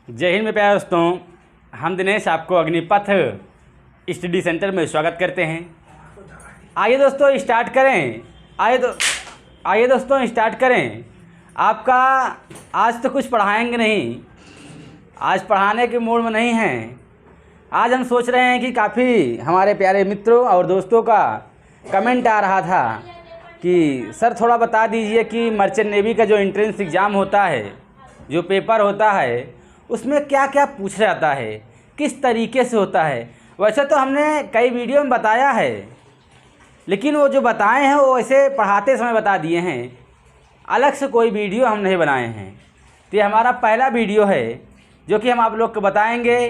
जय हिंद में प्यारे दोस्तों, हम दिनेश आपको अग्निपथ स्टडी सेंटर में स्वागत करते हैं। आइए दोस्तों स्टार्ट करें। आइए दोस्तों स्टार्ट करें। आपका आज तो कुछ पढ़ाएंगे नहीं, आज पढ़ाने के मूड में नहीं हैं। आज हम सोच रहे हैं कि काफ़ी हमारे प्यारे मित्रों और दोस्तों का कमेंट आ रहा था कि सर थोड़ा बता दीजिए कि मर्चेंट नेवी का जो एंट्रेंस एग्ज़ाम होता है, जो पेपर होता है, उसमें क्या क्या पूछा जाता है, किस तरीके से होता है। वैसे तो हमने कई वीडियो में बताया है, लेकिन वो जो बताए हैं वो ऐसे पढ़ाते समय बता दिए हैं, अलग से कोई वीडियो हम नहीं बनाए हैं। तो ये हमारा पहला वीडियो है जो कि हम आप लोग को बताएंगे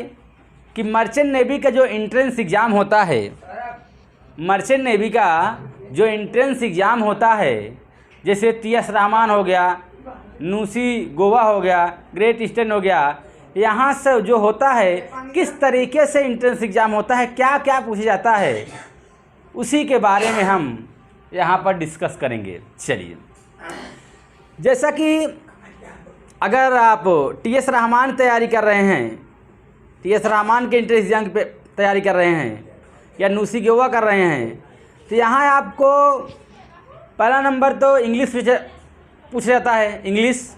कि मर्चेंट नेवी का जो एंट्रेंस एग्ज़ाम होता है, मर्चेंट नेवी का जो एंट्रेंस एग्ज़ाम होता है, जैसे TS रहमान हो गया, नूसी गोवा हो गया, ग्रेट ईस्टर्न हो गया, यहाँ से जो होता है किस तरीके से एंट्रेंस एग्ज़ाम होता है, क्या क्या पूछा जाता है, उसी के बारे में हम यहाँ पर डिस्कस करेंगे। चलिए, जैसा कि अगर आप TS रहमान तैयारी कर रहे हैं, TS रहमान के एंट्रेंस एग्ज़ाम की तैयारी कर रहे हैं या नूसी गोवा कर रहे हैं, तो यहाँ आपको पहला नंबर तो इंग्लिश पूछा जाता है, इंग्लिश।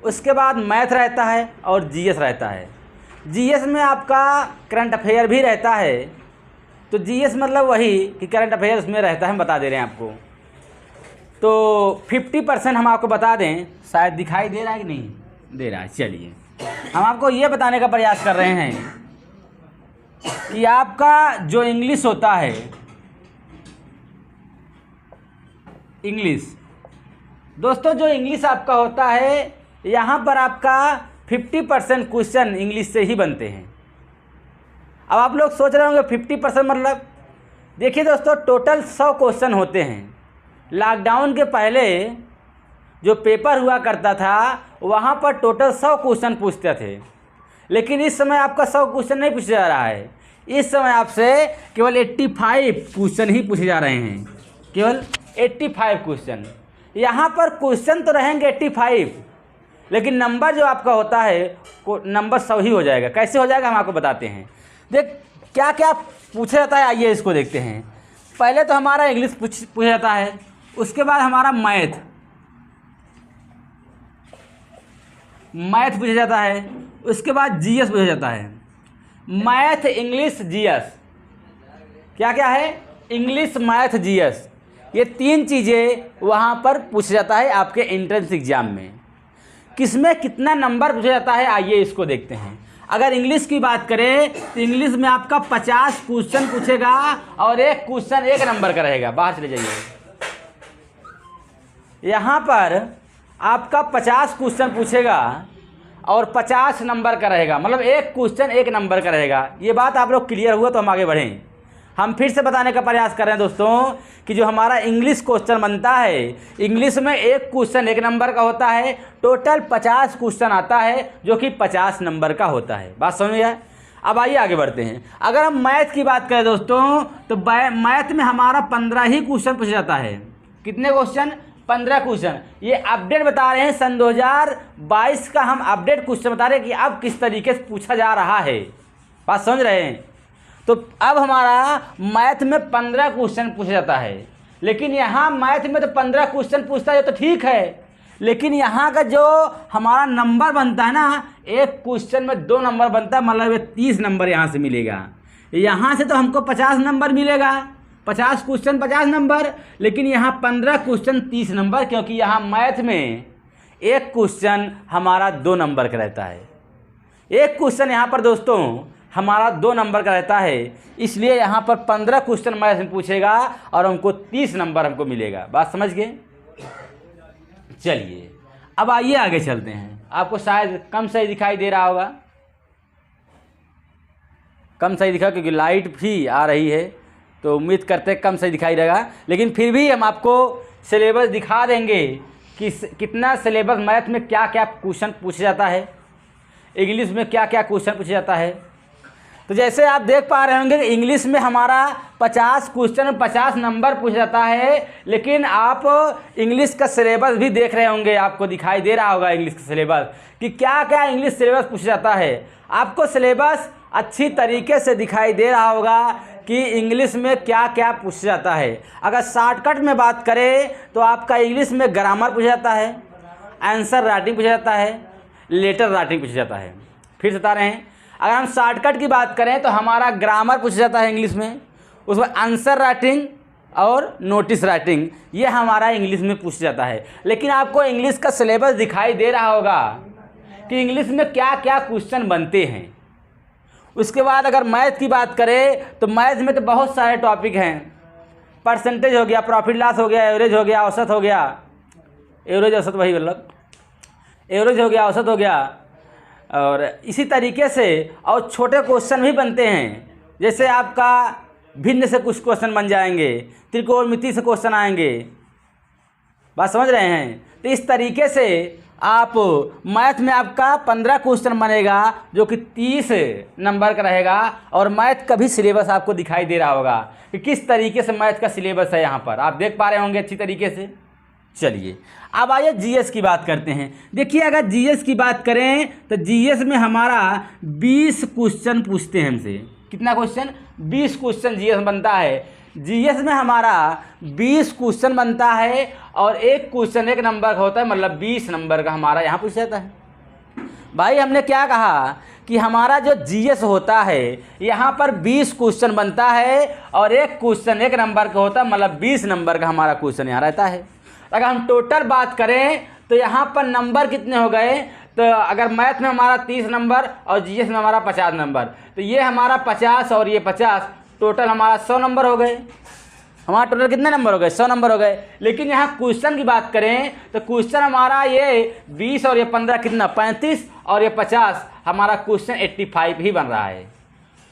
उसके बाद मैथ रहता है और GS रहता है। GS में आपका करंट अफेयर भी रहता है। तो GS मतलब वही कि करंट अफेयर उसमें रहता है, हम बता दे रहे हैं आपको। तो 50% हम आपको बता दें, शायद दिखाई दे रहा है कि नहीं दे रहा है। चलिए, हम आपको ये बताने का प्रयास कर रहे हैं कि आपका जो इंग्लिश होता है, इंग्लिश दोस्तों, जो इंग्लिश आपका होता है, यहाँ पर आपका 50% क्वेश्चन इंग्लिश से ही बनते हैं। अब आप लोग सोच रहे होंगे 50% मतलब, देखिए दोस्तों, टोटल 100 क्वेश्चन होते हैं। लॉकडाउन के पहले जो पेपर हुआ करता था, वहाँ पर टोटल 100 क्वेश्चन पूछते थे, लेकिन इस समय आपका 100 क्वेश्चन नहीं पूछा जा रहा है। इस समय आपसे केवल 85 क्वेश्चन ही पूछे जा रहे हैं, केवल 85 क्वेश्चन। यहाँ पर क्वेश्चन तो रहेंगे 85, लेकिन नंबर जो आपका होता है नंबर 100 ही हो जाएगा। कैसे हो जाएगा हम आपको बताते हैं। देख क्या क्या पूछा जाता है, आइए इसको देखते हैं। पहले तो हमारा इंग्लिश पूछा जाता है, उसके बाद हमारा मैथ पूछा जाता है, उसके बाद GS पूछा जाता है। मैथ, इंग्लिश, GS, क्या क्या है, इंग्लिश, मैथ, GS, ये 3 चीज़ें वहाँ पर पूछा जाता है आपके एंट्रेंस एग्ज़ाम में। किसमें कितना नंबर पूछा जाता है, आइए इसको देखते हैं। अगर इंग्लिश की बात करें तो इंग्लिश में आपका 50 क्वेश्चन पूछेगा और एक क्वेश्चन 1 नंबर का रहेगा। बाहर चले जाइए। यहाँ पर आपका 50 क्वेश्चन पूछेगा और 50 नंबर का रहेगा, मतलब एक क्वेश्चन 1 नंबर का रहेगा। ये बात आप लोग क्लियर हुआ तो हम आगे बढ़ें। हम फिर से बताने का प्रयास कर रहे हैं दोस्तों कि जो हमारा इंग्लिश क्वेश्चन बनता है, इंग्लिश में एक क्वेश्चन 1 नंबर का होता है, टोटल 50 क्वेश्चन आता है जो कि 50 नंबर का होता है। बात समझ आए। अब आइए आगे बढ़ते हैं। अगर हम मैथ की बात करें दोस्तों, तो मैथ में हमारा 15 ही क्वेश्चन पूछा जाता है। कितने क्वेश्चन? 15 क्वेश्चन। ये अपडेट बता रहे हैं, सन 2022 का हम अपडेट क्वेश्चन बता रहे हैं कि अब किस तरीके से पूछा जा रहा है। बात समझ रहे हैं। तो अब हमारा मैथ में 15 क्वेश्चन पूछा जाता है, लेकिन यहाँ मैथ में तो 15 क्वेश्चन पूछता है तो ठीक है, लेकिन यहाँ का जो हमारा नंबर बनता है ना, एक क्वेश्चन में 2 नंबर बनता है, मतलब ये 30 नंबर यहाँ से मिलेगा। यहाँ से तो हमको 50 नंबर मिलेगा, 50 क्वेश्चन 50 नंबर, लेकिन यहाँ 15 क्वेश्चन 30 नंबर, क्योंकि यहाँ मैथ में एक क्वेश्चन हमारा 2 नंबर का रहता है। एक क्वेश्चन यहाँ पर दोस्तों हमारा 2 नंबर का रहता है, इसलिए यहाँ पर 15 क्वेश्चन मैथ में पूछेगा और हमको 30 नंबर हमको मिलेगा। बात समझ गए। चलिए, अब आइए आगे चलते हैं। आपको शायद कम सही दिखाई दे रहा होगा, कम सही दिखा क्योंकि लाइट भी आ रही है, तो उम्मीद करते हैं कम सही दिखाई देगा, लेकिन फिर भी हम आपको सिलेबस दिखा देंगे कि कितना सिलेबस मैथ में क्या क्या क्वेश्चन पूछा जाता है, इंग्लिश में क्या क्या क्वेश्चन पूछा जाता है। तो जैसे आप देख पा रहे होंगे कि इंग्लिश में हमारा 50 क्वेश्चन 50 नंबर पूछ जाता है, लेकिन आप इंग्लिश का सिलेबस भी देख रहे होंगे, आपको दिखाई दे रहा होगा इंग्लिश का सिलेबस कि क्या क्या इंग्लिश सिलेबस पूछ जाता है। आपको सिलेबस अच्छी तरीके से दिखाई दे रहा होगा कि इंग्लिश में क्या क्या पूछ जाता है। अगर शॉर्टकट में बात करें तो आपका इंग्लिश में ग्रामर पूछ जाता है, आंसर राइटिंग पूछ जाता है, लेटर राइटिंग पूछ जाता है। फिर से बता रहे हैं, अगर हम शॉर्टकट की बात करें तो हमारा ग्रामर पूछ जाता है इंग्लिश में, उसमें आंसर राइटिंग और नोटिस राइटिंग ये हमारा इंग्लिश में पूछ जाता है। लेकिन आपको इंग्लिश का सिलेबस दिखाई दे रहा होगा कि इंग्लिश में क्या क्या क्वेश्चन बनते हैं। उसके बाद अगर मैथ की बात करें तो मैथ में तो बहुत सारे टॉपिक हैं। परसेंटेज हो गया, प्रॉफिट लॉस हो गया, एवरेज हो गया, औसत हो गया, एवरेज औसत वही मतलब एवरेज हो गया, औसत हो गया, और इसी तरीके से और छोटे क्वेश्चन भी बनते हैं। जैसे आपका भिन्न से कुछ क्वेश्चन बन जाएंगे, त्रिकोणमिति से क्वेश्चन आएंगे, बात समझ रहे हैं। तो इस तरीके से आप मैथ में आपका 15 क्वेश्चन बनेगा जो कि 30 नंबर का रहेगा, और मैथ का भी सिलेबस आपको दिखाई दे रहा होगा कि किस तरीके से मैथ का सिलेबस है। यहाँ पर आप देख पा रहे होंगे अच्छी तरीके से। चलिए अब आइए जीएस की बात करते हैं। देखिए अगर जीएस की बात करें तो जीएस में हमारा 20 क्वेश्चन पूछते हैं हमसे। कितना क्वेश्चन? 20 क्वेश्चन जीएस बनता है। जीएस में हमारा 20 क्वेश्चन बनता है और एक क्वेश्चन 1 नंबर का होता है, मतलब 20 नंबर का हमारा यहाँ पूछ जाता है। भाई हमने क्या कहा कि हमारा जो जीएस होता है यहाँ पर 20 क्वेश्चन बनता है और एक क्वेश्चन 1 नंबर का होता है, मतलब 20 नंबर का हमारा क्वेश्चन यहाँ रहता है। अगर हम टोटल बात करें तो यहाँ पर नंबर कितने हो गए, तो अगर मैथ में हमारा 30 नंबर और जीएस में हमारा 50 नंबर, तो ये हमारा 50 और ये 50, टोटल हमारा 100 नंबर हो गए। हमारा टोटल कितने नंबर हो गए? 100 नंबर हो गए। लेकिन यहाँ क्वेश्चन की बात करें तो क्वेश्चन हमारा ये 20 और ये 15 कितना 35 और ये 50, हमारा क्वेश्चन 85 ही बन रहा है।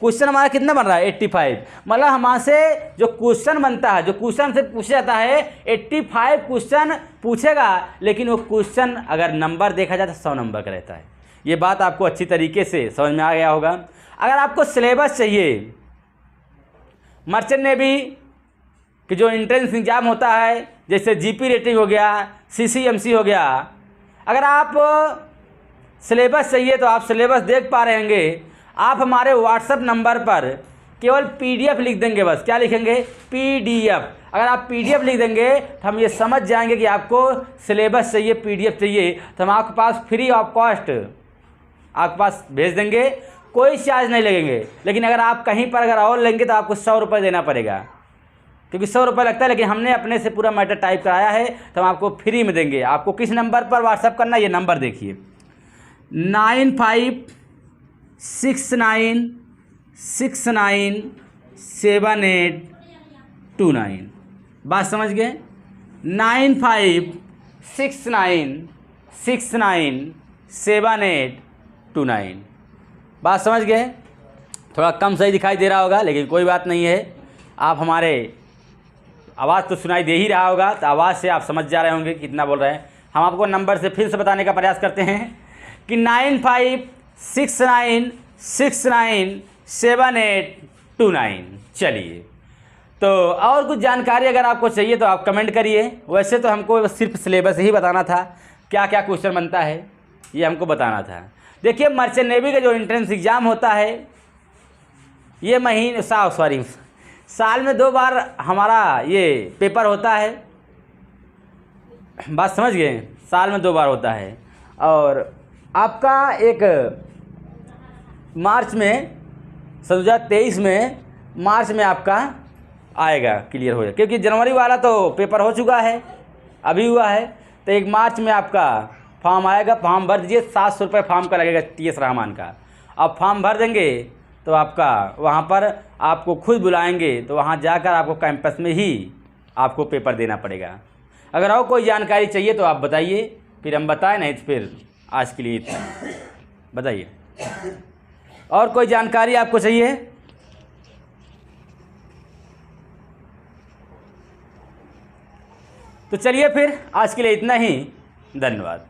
क्वेश्चन हमारा कितना बन रहा है? 85। मतलब हमारे से जो क्वेश्चन बनता है, जो क्वेश्चन से पूछा जाता है 85 क्वेश्चन पूछेगा, लेकिन वो क्वेश्चन अगर नंबर देखा जाए तो 100 नंबर का रहता है। ये बात आपको अच्छी तरीके से समझ में आ गया होगा। अगर आपको सिलेबस चाहिए मर्चेंट नेवी कि जो एंट्रेंस एग्जाम होता है, जैसे जीपी रेटिंग हो गया, सीसीएमसी हो गया, अगर आप सिलेबस चाहिए तो आप सिलेबस देख पा रहे होंगे। आप हमारे व्हाट्सएप नंबर पर केवल पीडीएफ लिख देंगे, बस क्या लिखेंगे? पीडीएफ। अगर आप पीडीएफ लिख देंगे तो हम ये समझ जाएंगे कि आपको सिलेबस चाहिए, पीडीएफ चाहिए, तो हम आपके पास फ्री ऑफ कॉस्ट आपके पास भेज देंगे, कोई चार्ज नहीं लगेंगे। लेकिन अगर आप कहीं पर अगर और लेंगे तो आपको 100 रुपये देना पड़ेगा, क्योंकि 100 रुपये लगता है। लेकिन हमने अपने से पूरा मैटर टाइप कराया है तो हम आपको फ्री में देंगे। आपको किस नंबर पर व्हाट्सएप करना है, ये नंबर देखिए 9569697829। बात समझ गए? 9569697829। बात समझ गए? थोड़ा कम सही दिखाई दे रहा होगा, लेकिन कोई बात नहीं है। आप हमारे आवाज़ तो सुनाई दे ही रहा होगा, तो आवाज़ से आप समझ जा रहे होंगे कितना बोल रहे हैं। हम आपको नंबर से फिर से बताने का प्रयास करते हैं कि 9569697829। चलिए, तो और कुछ जानकारी अगर आपको चाहिए तो आप कमेंट करिए। वैसे तो हमको सिर्फ सिलेबस ही बताना था, क्या क्या क्वेश्चन बनता है ये हमको बताना था। देखिए मर्चेंट नेवी का जो एंट्रेंस एग्ज़ाम होता है ये साल में 2 बार हमारा ये पेपर होता है। बात समझ गए? साल में 2 बार होता है। और आपका एक मार्च में 2023 में मार्च में आपका आएगा, क्लियर हो जाए, क्योंकि जनवरी वाला तो पेपर हो चुका है, अभी हुआ है। तो 1 मार्च में आपका फॉर्म आएगा, फॉर्म भर दीजिए। 700 रुपये फॉर्म का लगेगा TS रहमान का। अब फॉर्म भर देंगे तो आपका वहाँ पर आपको खुद बुलाएंगे, तो वहाँ जाकर आपको कैंपस में ही आपको पेपर देना पड़ेगा। अगर और कोई जानकारी चाहिए तो आप बताइए, फिर हम बताएं, नहीं तो फिर आज के लिए इतना। बताइए और कोई जानकारी आपको चाहिए? तो चलिए फिर आज के लिए इतना ही। धन्यवाद।